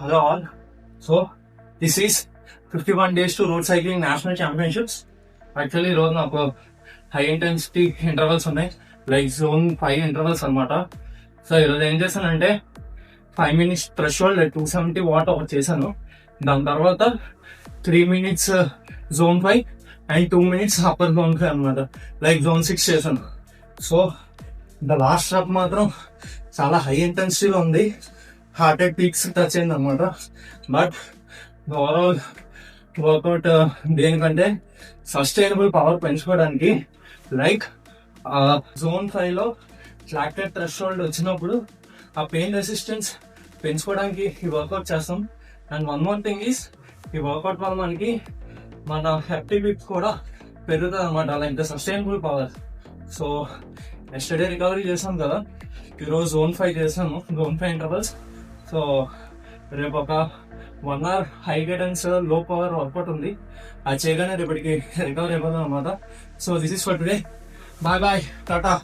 Hello all. So this is 51 days to road cycling national championships. Actually ఈరోజు నాకు high intensity intervals ఉన్నాయి, like zone 5 intervals అనమాట. So ఈరోజు ఏం చేశానంటే 5 minutes థ్రెషోల్డ్ 270 వాట్ ఒకటి చేశాను. దాని తర్వాత 3 minutes zone 5 and 2 minutes upper zone 5 అనమాట, లైక్ జోన్ 6 చేశాను. సో ద లాస్ట్ స్టెప్ మాత్రం చాలా హై ఇంటెన్సిటీలో ఉంది, హార్ట్ రేట్ పీక్స్ టచ్ అయింది అనమాట. బట్ ఓవరాల్ వర్కౌట్ దేనికంటే సస్టైనబుల్ పవర్ పెంచుకోవడానికి, లైక్ జోన్ 5లో లాక్టేట్ థ్రెషోల్డ్ వచ్చినప్పుడు ఆ పెయిన్ రెసిస్టెన్స్ పెంచుకోవడానికి ఈ వర్కౌట్ చేస్తాం. And one more thing is, ఈ వర్కౌట్ వల్ల మనకి మన హెప్టిక్ కూడా పెరుగుతుంది అనమాట, like sustainable power. So yesterday recovery చేసాం కదా, ఈరోజు జోన్ 5 చేసాము, జోన్ 5 ఇంటర్వల్స్. సో రేపు ఒక 1 hour హై గైడెన్స్ లో పవర్ వర్కౌట్ ఉంది, అది చేయగానే రేపటికి రికవరీ అయిపోతాం అనమాట. So this is for today, bye bye, Tata.